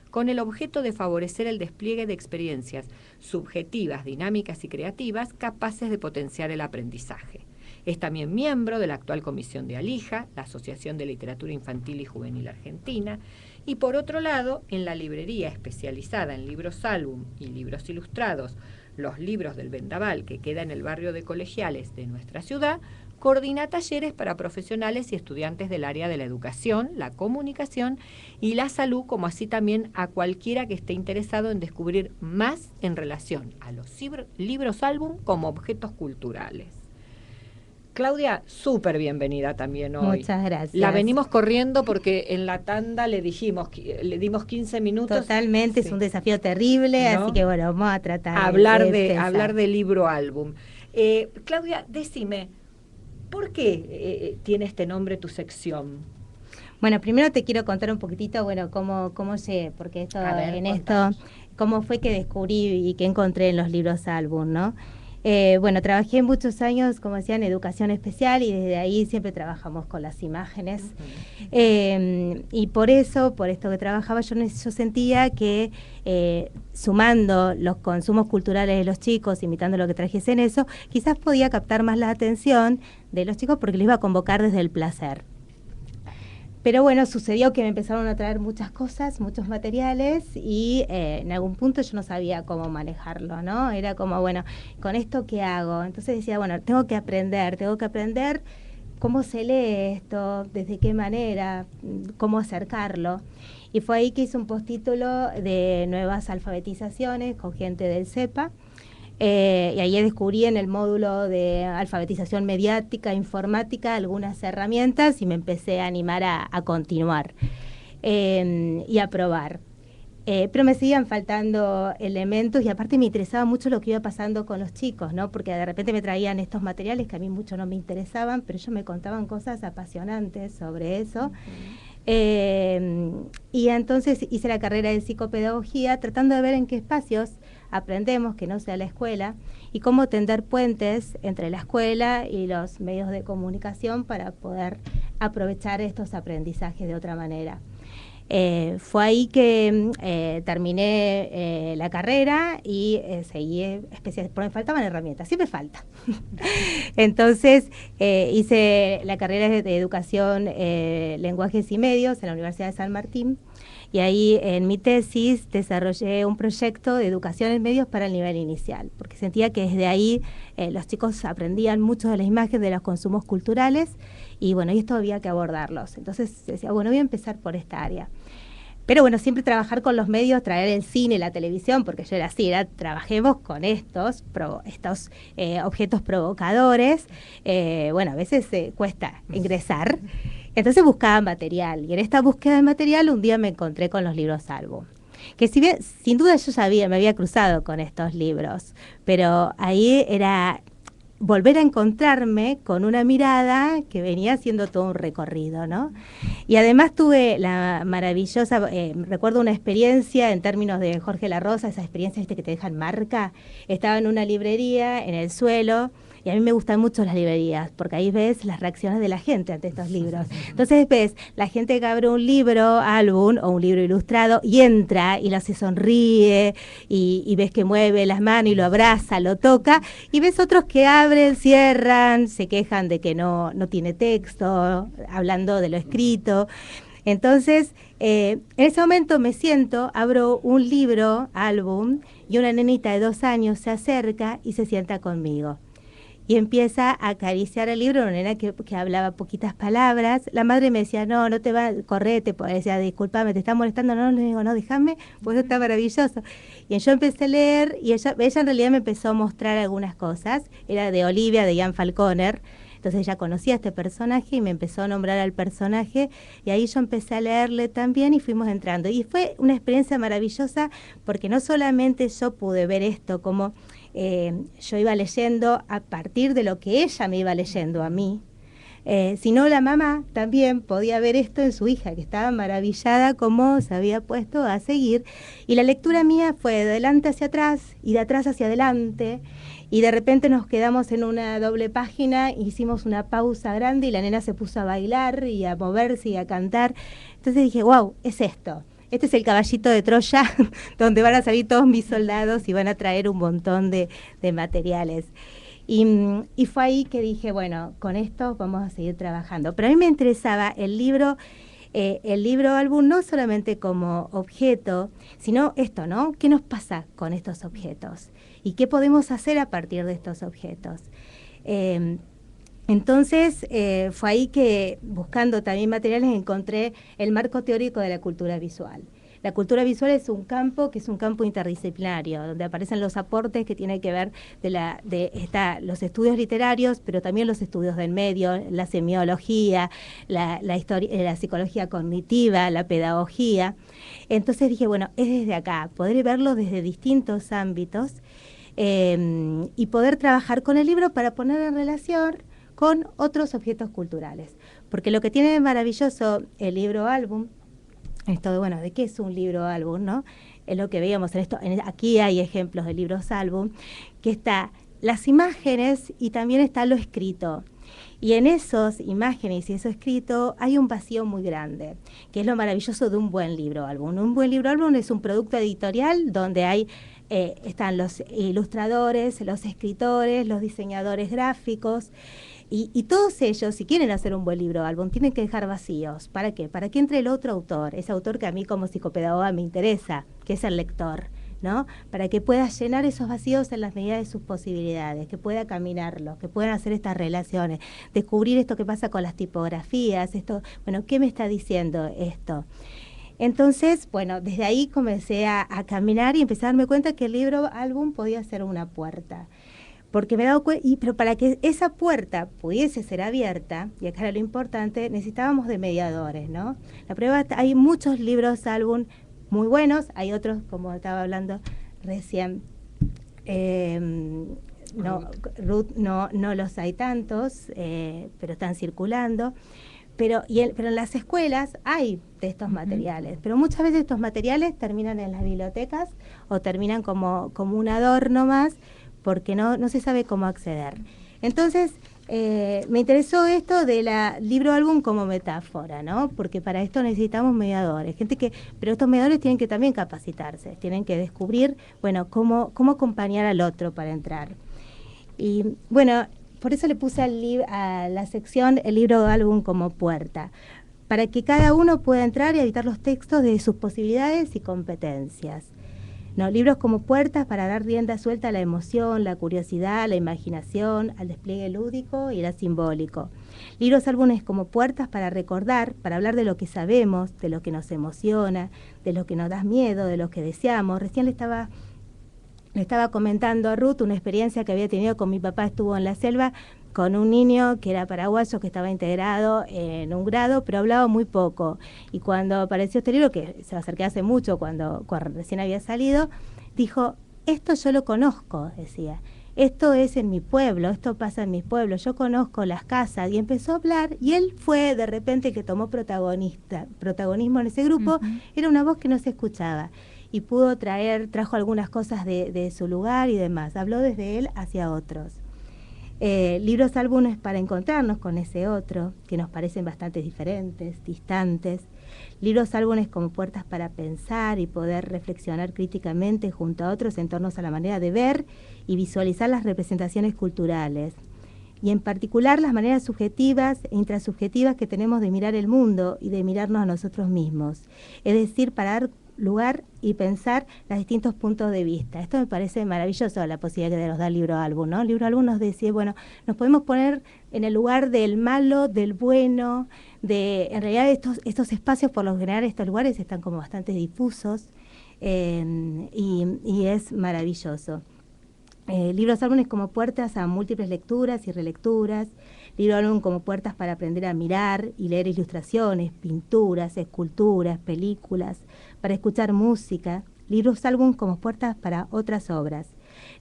con el objeto de favorecer el despliegue de experiencias subjetivas, dinámicas y creativas capaces de potenciar el aprendizaje. Es también miembro de la actual comisión de ALIJA, la Asociación de Literatura Infantil y Juvenil Argentina, y por otro lado, en la librería especializada en libros álbum y libros ilustrados, Los Libros del Vendaval, que queda en el barrio de Colegiales de nuestra ciudad, coordina talleres para profesionales y estudiantes del área de la educación, la comunicación y la salud, como así también a cualquiera que esté interesado en descubrir más en relación a los libros álbum como objetos culturales. Claudia, súper bienvenida también hoy. Muchas gracias. La venimos corriendo porque en la tanda le dimos 15 minutos. Totalmente, sí. Es un desafío terrible, ¿no? Así que bueno, vamos a tratar hablar de libro álbum. Claudia, decime, ¿por qué tiene este nombre tu sección? Bueno, primero te quiero contar un poquitito, bueno, cómo llegué, porque esto, cómo fue que descubrí y que encontré en los libros álbum, ¿no? Bueno, trabajé muchos años, como decía, en educación especial y desde ahí siempre trabajamos con las imágenes. Y por esto que trabajaba, yo sentía que sumando los consumos culturales de los chicos, imitando lo que trajese en eso, quizás podía captar más la atención de los chicos porque les iba a convocar desde el placer. Pero bueno, sucedió que me empezaron a traer muchas cosas, muchos materiales y en algún punto yo no sabía cómo manejarlo, ¿no? Era como, bueno, ¿con esto qué hago? Entonces decía, bueno, tengo que aprender cómo se lee esto, desde qué manera, cómo acercarlo. Y fue ahí que hice un postítulo de nuevas alfabetizaciones con gente del CEPA. Y ahí descubrí en el módulo de alfabetización mediática, informática, algunas herramientas y me empecé a animar a continuar y a probar. Pero me seguían faltando elementos y aparte me interesaba mucho lo que iba pasando con los chicos, ¿no? Porque de repente me traían estos materiales que a mí mucho no me interesaban, pero ellos me contaban cosas apasionantes sobre eso. Y entonces hice la carrera de psicopedagogía tratando de ver en qué espacios aprendemos, que no sea la escuela, y cómo tender puentes entre la escuela y los medios de comunicación para poder aprovechar estos aprendizajes de otra manera. Fue ahí que terminé la carrera y seguí especial, porque me faltaban herramientas, siempre falta. Entonces hice la carrera de educación, lenguajes y medios en la Universidad de San Martín y ahí en mi tesis desarrollé un proyecto de educación en medios para el nivel inicial, porque sentía que desde ahí los chicos aprendían mucho de las imágenes, de los consumos culturales y bueno, y esto había que abordarlos. Entonces decía, bueno, voy a empezar por esta área. Pero bueno, siempre trabajar con los medios, traer el cine, la televisión, porque yo era así, trabajemos con estos objetos provocadores. Bueno, a veces cuesta ingresar. Entonces buscaba material. Y en esta búsqueda de material un día me encontré con los libros álbum. Que si bien, sin duda yo me había cruzado con estos libros, pero ahí era volver a encontrarme con una mirada que venía haciendo todo un recorrido, ¿no? Y además tuve la maravillosa, recuerdo una experiencia en términos de Jorge La Rosa, esa experiencia que te dejan marca. Estaba en una librería, en el suelo, Y a mí me gustan mucho las librerías, porque ahí ves las reacciones de la gente ante estos libros. Entonces ves la gente que abre un libro, álbum o un libro ilustrado, y entra y se sonríe, y ves que mueve las manos y lo abraza, lo toca, y ves otros que abren, cierran, se quejan de que no tiene texto, hablando de lo escrito. Entonces, en ese momento me siento, abro un libro, álbum, y una nenita de 2 años se acerca y se sienta conmigo. Y empieza a acariciar el libro, una nena que hablaba poquitas palabras. La madre me decía, no te va, correte, decía, discúlpame, te está molestando. No, le digo, no, déjame, pues está maravilloso. Y yo empecé a leer, y ella en realidad me empezó a mostrar algunas cosas. Era de Olivia, de Ian Falconer. Entonces ella conocía a este personaje y me empezó a nombrar al personaje, y ahí yo empecé a leerle también y fuimos entrando. Y fue una experiencia maravillosa, porque no solamente yo pude ver esto como yo iba leyendo a partir de lo que ella me iba leyendo a mí, sino la mamá también podía ver esto en su hija, que estaba maravillada cómo se había puesto a seguir. Y la lectura mía fue de adelante hacia atrás y de atrás hacia adelante, y de repente nos quedamos en una doble página, hicimos una pausa grande y la nena se puso a bailar y a moverse y a cantar. Entonces dije, wow, es esto. Este es el caballito de Troya, donde van a salir todos mis soldados y van a traer un montón de materiales. Y fue ahí que dije, bueno, con esto vamos a seguir trabajando. Pero a mí me interesaba el libro álbum no solamente como objeto, sino esto, ¿no? ¿Qué nos pasa con estos objetos? ¿Y qué podemos hacer a partir de estos objetos? Entonces, fue ahí que, buscando también materiales, encontré el marco teórico de la cultura visual. La cultura visual es un campo que es un campo interdisciplinario, donde aparecen los aportes que tienen que ver los estudios literarios, pero también los estudios del medio, la semiología, la psicología cognitiva, la pedagogía. Entonces dije, bueno, es desde acá, poder verlo desde distintos ámbitos, y poder trabajar con el libro para poner en relación con otros objetos culturales. Porque lo que tiene de maravilloso el libro álbum, esto de, bueno, ¿de qué es un libro álbum, no? Es lo que veíamos en esto. Aquí hay ejemplos de libros álbum, que está las imágenes y también está lo escrito. Y en esas imágenes y eso escrito hay un vacío muy grande, que es lo maravilloso de un buen libro álbum. Un buen libro álbum es un producto editorial donde están los ilustradores, los escritores, los diseñadores gráficos, y todos ellos, si quieren hacer un buen libro álbum, tienen que dejar vacíos. ¿Para qué? Para que entre el otro autor, ese autor que a mí como psicopedagoga me interesa, que es el lector, ¿no? Para que pueda llenar esos vacíos en las medidas de sus posibilidades, que pueda caminarlos, que puedan hacer estas relaciones, descubrir esto que pasa con las tipografías, esto, bueno, ¿qué me está diciendo esto? Entonces, bueno, desde ahí comencé a caminar y empecé a darme cuenta que el libro álbum podía ser una puerta. Porque me he dado cuenta, pero para que esa puerta pudiese ser abierta, y acá era lo importante, necesitábamos de mediadores, ¿no? La prueba, hay muchos libros álbum muy buenos, hay otros, como estaba hablando recién, Ruth, no los hay tantos, pero están circulando. Pero en las escuelas hay de estos materiales, pero muchas veces estos materiales terminan en las bibliotecas o terminan como un adorno más, porque no se sabe cómo acceder. Entonces, me interesó esto de la libro álbum como metáfora, ¿no? Porque para esto necesitamos mediadores, pero estos mediadores tienen que también capacitarse, tienen que descubrir, bueno, cómo acompañar al otro para entrar. Y bueno, por eso le puse a la sección el libro álbum como puerta, para que cada uno pueda entrar y habitar los textos de sus posibilidades y competencias. No, libros como puertas para dar rienda suelta a la emoción, la curiosidad, la imaginación, al despliegue lúdico y al simbólico. Libros álbumes como puertas para recordar, para hablar de lo que sabemos, de lo que nos emociona, de lo que nos da miedo, de lo que deseamos. Recién le estaba comentando a Ruth una experiencia que había tenido con mi papá, estuvo en la selva con un niño que era paraguayo, que estaba integrado en un grado, pero hablaba muy poco. Y cuando apareció este libro, que se acerqué hace mucho, cuando recién había salido, dijo, esto yo lo conozco, decía. Esto es en mi pueblo, esto pasa en mi pueblo, yo conozco las casas. Y empezó a hablar, y él fue de repente que tomó protagonismo en ese grupo, era una voz que no se escuchaba. Y trajo algunas cosas de su lugar y demás. Habló desde él hacia otros. Libros álbumes para encontrarnos con ese otro, que nos parecen bastante diferentes, distantes. Libros álbumes como puertas para pensar y poder reflexionar críticamente junto a otros en torno a la manera de ver y visualizar las representaciones culturales. Y en particular las maneras subjetivas e intrasubjetivas que tenemos de mirar el mundo y de mirarnos a nosotros mismos. Es decir, para dar lugar y pensar los distintos puntos de vista. Esto me parece maravilloso, la posibilidad que nos da el libro álbum, ¿no? El libro álbum nos decía, bueno, nos podemos poner en el lugar del malo, del bueno, en realidad estos espacios, por lo general, estos lugares están como bastante difusos, y es maravilloso. Libros álbumes como puertas a múltiples lecturas y relecturas, libro álbum como puertas para aprender a mirar y leer ilustraciones, pinturas, esculturas, películas, para escuchar música, libros álbum como puertas para otras obras,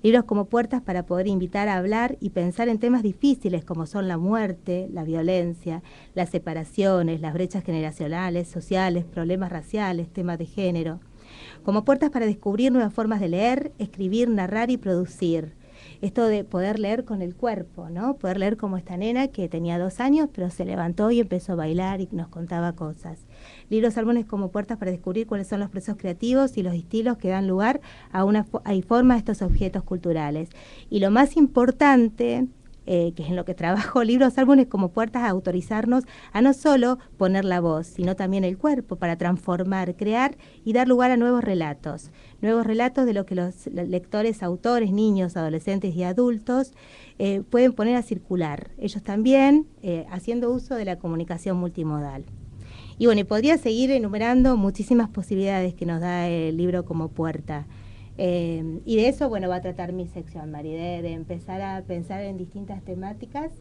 libros como puertas para poder invitar a hablar y pensar en temas difíciles como son la muerte, la violencia, las separaciones, las brechas generacionales, sociales, problemas raciales, temas de género, como puertas para descubrir nuevas formas de leer, escribir, narrar y producir. Esto de poder leer con el cuerpo, ¿no? Poder leer como esta nena que tenía 2 años, pero se levantó y empezó a bailar y nos contaba cosas. Libros álbumes como puertas para descubrir cuáles son los procesos creativos y los estilos que dan lugar a forma a estos objetos culturales. Y lo más importante, que es en lo que trabajo, libros álbumes como puertas a autorizarnos a no solo poner la voz, sino también el cuerpo para transformar, crear y dar lugar a nuevos relatos de lo que los lectores, autores, niños, adolescentes y adultos pueden poner a circular, ellos también haciendo uso de la comunicación multimodal. Y bueno, y podría seguir enumerando muchísimas posibilidades que nos da el libro como puerta. Y de eso, bueno, va a tratar mi sección, Mari, de empezar a pensar en distintas temáticas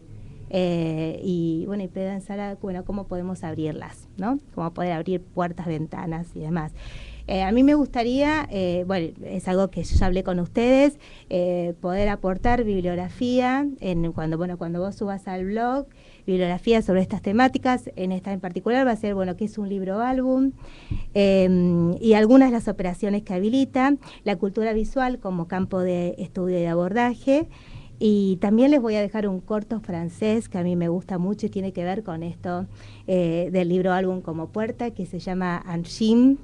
y, bueno, y pensar cómo podemos abrirlas, ¿no? Cómo poder abrir puertas, ventanas y demás. A mí me gustaría, bueno, es algo que yo ya hablé con ustedes, poder aportar bibliografía cuando vos subas al blog, bibliografía sobre estas temáticas. En esta en particular va a ser, bueno, qué es un libro álbum, y algunas de las operaciones que habilita, la cultura visual como campo de estudio y de abordaje. Y también les voy a dejar un corto francés que a mí me gusta mucho y tiene que ver con esto del libro álbum como puerta, que se llama Anchim.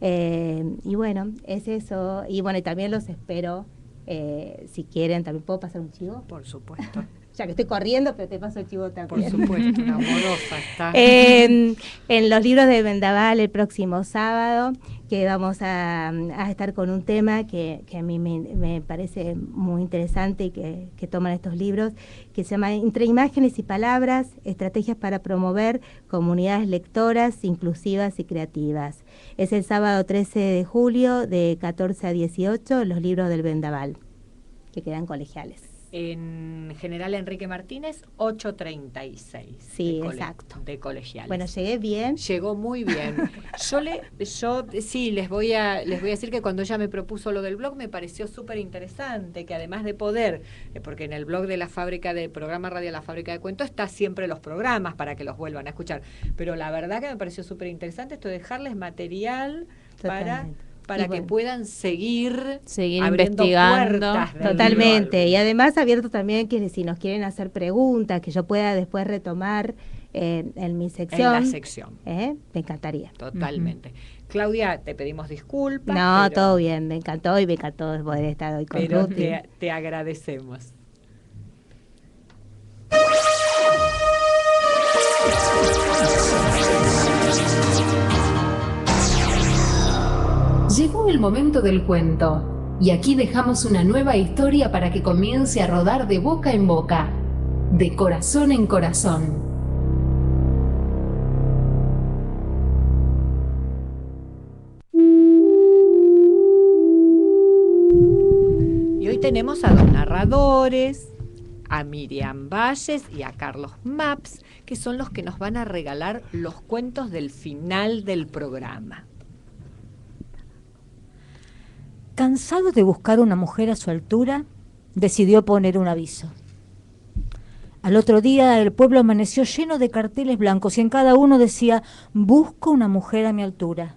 Y bueno, es eso. Y bueno, y también los espero, si quieren, también puedo pasar un chivo. Por supuesto. Ya que estoy corriendo, pero te paso el chivo también. Por supuesto, una amorosa está. En los libros de Vendaval el próximo sábado, que vamos a estar con un tema que a mí me parece muy interesante y que toman estos libros, que se llama Entre imágenes y palabras, estrategias para promover comunidades lectoras, inclusivas y creativas. Es el sábado 13 de julio de 14 a 18, los libros del Vendaval, que quedan colegiales. En General Enrique Martínez, 836. Sí, exacto. De colegiales. Bueno, llegué bien. Llegó muy bien. Yo sí, les voy a decir que cuando ella me propuso lo del blog me pareció súper interesante, que además de poder, porque en el blog de la fábrica del programa Radio La Fábrica de Cuentos está siempre los programas para que los vuelvan a escuchar. Pero la verdad que me pareció súper interesante esto de dejarles material para que puedan seguir investigando. Totalmente. Y además abierto también que si nos quieren hacer preguntas, que yo pueda después retomar en mi sección. En la sección. Me encantaría. Totalmente. Claudia, te pedimos disculpas. No, todo bien, me encantó poder estar hoy con Pero Ruti. te agradecemos. Llegó el momento del cuento, y aquí dejamos una nueva historia para que comience a rodar de boca en boca, de corazón en corazón. Y hoy tenemos a dos narradores, a Miriam Valles y a Carlos Maps, que son los que nos van a regalar los cuentos del final del programa. Cansado de buscar una mujer a su altura, decidió poner un aviso. Al otro día el pueblo amaneció lleno de carteles blancos y en cada uno decía: busco una mujer a mi altura.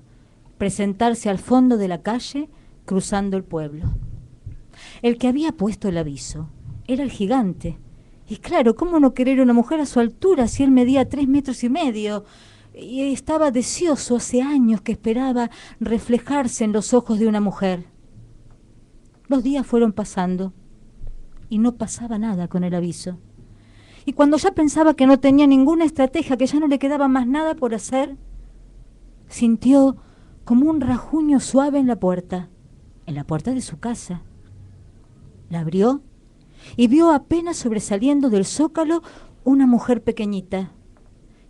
Presentarse al fondo de la calle, cruzando el pueblo. El que había puesto el aviso era el gigante, Y claro, ¿cómo no querer una mujer a su altura si él medía 3,5 metros? Y estaba deseoso, hace años que esperaba reflejarse en los ojos de una mujer. Los días fueron pasando y no pasaba nada con el aviso. Y cuando ya pensaba que no tenía ninguna estrategia, que ya no le quedaba más nada por hacer, sintió como un rajuño suave en la puerta de su casa. La abrió y vio apenas sobresaliendo del zócalo una mujer pequeñita.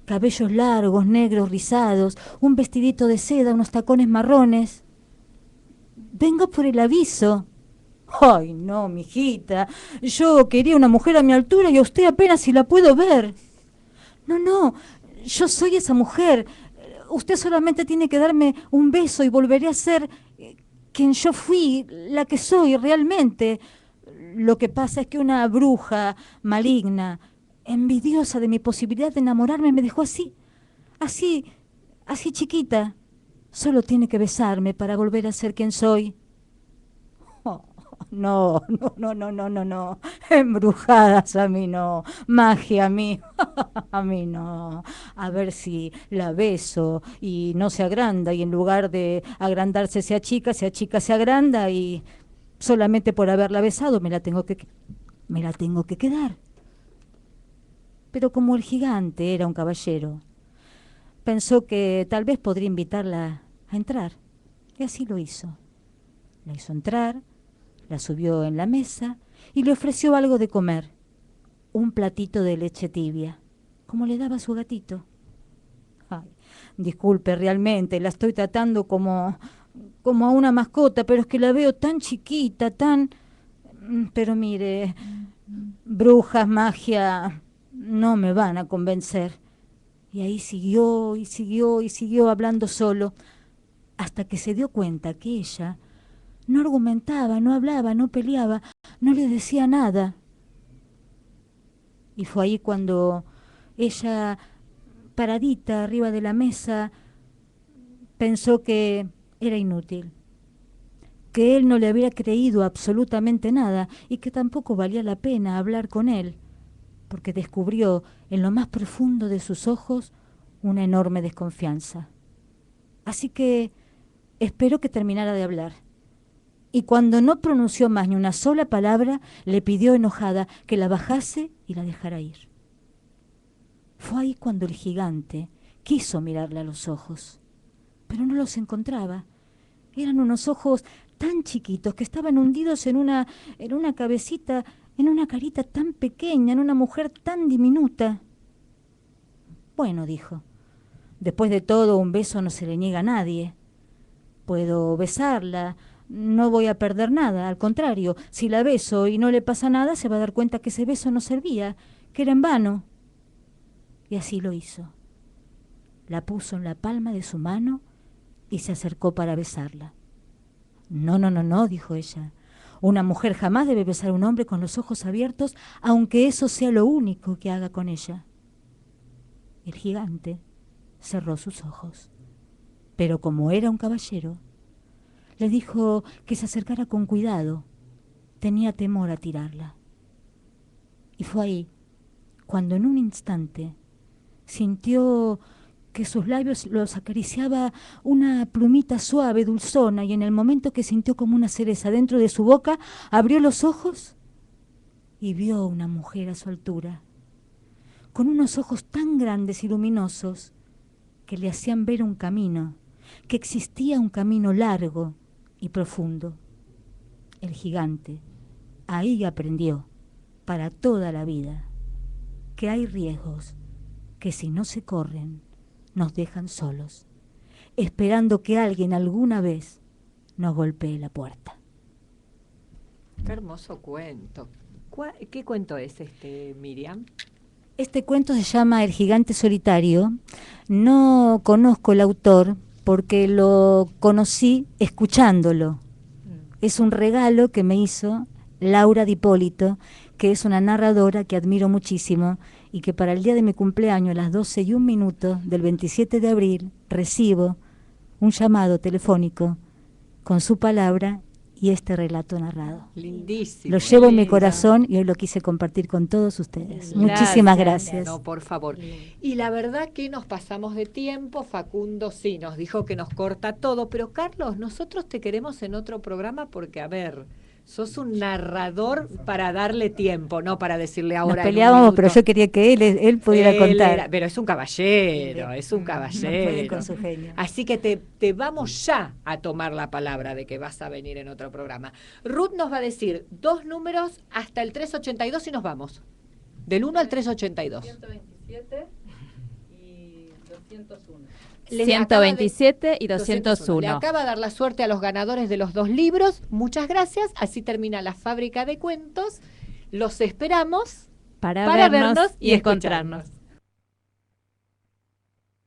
Cabellos largos, negros, rizados, un vestidito de seda, unos tacones marrones. «Vengo por el aviso». «Ay, no, mijita, yo quería una mujer a mi altura y a usted apenas si la puedo ver». No, yo soy esa mujer. Usted solamente tiene que darme un beso y volveré a ser quien yo fui, la que soy realmente. Lo que pasa es que una bruja maligna, envidiosa de mi posibilidad de enamorarme, me dejó así chiquita. Solo tiene que besarme para volver a ser quien soy». Oh, no. Embrujadas a mí no. Magia a mí. A mí no. A ver si la beso y no se agranda y en lugar de agrandarse se achica, se agranda y solamente por haberla besado me la tengo que quedar. Pero como el gigante era un caballero, pensó que tal vez podría invitarla a entrar. Y así lo hizo. La hizo entrar, la subió en la mesa y le ofreció algo de comer. Un platito de leche tibia, como le daba a su gatito. Ay, disculpe, realmente, la estoy tratando como a una mascota, pero es que la veo tan chiquita, tan... Pero mire, brujas, magia, no me van a convencer. Y ahí siguió hablando solo, hasta que se dio cuenta que ella no argumentaba, no hablaba, no peleaba, no le decía nada. Y fue ahí cuando ella, paradita arriba de la mesa, pensó que era inútil, que él no le había creído absolutamente nada y que tampoco valía la pena hablar con él, porque descubrió en lo más profundo de sus ojos una enorme desconfianza. Así que esperó que terminara de hablar. Y cuando no pronunció más ni una sola palabra, le pidió enojada que la bajase y la dejara ir. Fue ahí cuando el gigante quiso mirarle a los ojos, pero no los encontraba. Eran unos ojos tan chiquitos que estaban hundidos en una cabecita, en una carita tan pequeña, en una mujer tan diminuta. Bueno, dijo, después de todo un beso no se le niega a nadie. Puedo besarla, no voy a perder nada, al contrario, si la beso y no le pasa nada, se va a dar cuenta que ese beso no servía, que era en vano. Y así lo hizo. La puso en la palma de su mano y se acercó para besarla. No, dijo ella. Una mujer jamás debe besar a un hombre con los ojos abiertos, aunque eso sea lo único que haga con ella. El gigante cerró sus ojos, pero como era un caballero, le dijo que se acercara con cuidado. Tenía temor a tirarla. Y fue ahí cuando en un instante sintió que sus labios los acariciaba una plumita suave, dulzona, y en el momento que sintió como una cereza dentro de su boca, abrió los ojos y vio una mujer a su altura, con unos ojos tan grandes y luminosos que le hacían ver un camino, que existía un camino largo y profundo. El gigante ahí aprendió para toda la vida que hay riesgos que si no se corren nos dejan solos, esperando que alguien alguna vez nos golpee la puerta. Qué hermoso cuento. ¿Qué cuento es Miriam? Este cuento se llama El gigante solitario. No conozco el autor porque lo conocí escuchándolo. Es un regalo que me hizo Laura Di Ippolito, que es una narradora que admiro muchísimo y que para el día de mi cumpleaños, a las 12:01 del 27 de abril, recibo un llamado telefónico con su palabra y este relato narrado. Lindísimo. Lo llevo en mi lindo. corazón y hoy lo quise compartir con todos ustedes. Gracias. Muchísimas gracias. No, por favor. Y la verdad que nos pasamos de tiempo. Facundo sí nos dijo que nos corta todo, pero Carlos, nosotros te queremos en otro programa porque, a ver, sos un narrador para darle tiempo, no para decirle ahora. Nos en un peleábamos, minuto. pero yo quería que él pudiera contar. Pero es un caballero, es un No puede caballero. con su genio. Así que te vamos ya a tomar la palabra de que vas a venir en otro programa. Ruth nos va a decir 2 números hasta el 382 y nos vamos. Del 1 al 382. 127 y 201. 127 y 201. Le acaba de dar la suerte a los ganadores de los 2 libros. Muchas gracias. Así termina la fábrica de cuentos. Los esperamos Para vernos y encontrarnos.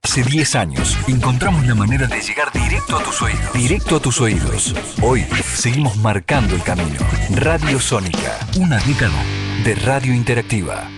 Hace 10 años encontramos la manera de llegar directo a tus oídos. Directo a tus oídos. Hoy seguimos marcando el camino. Radio Sónica, una década de radio interactiva.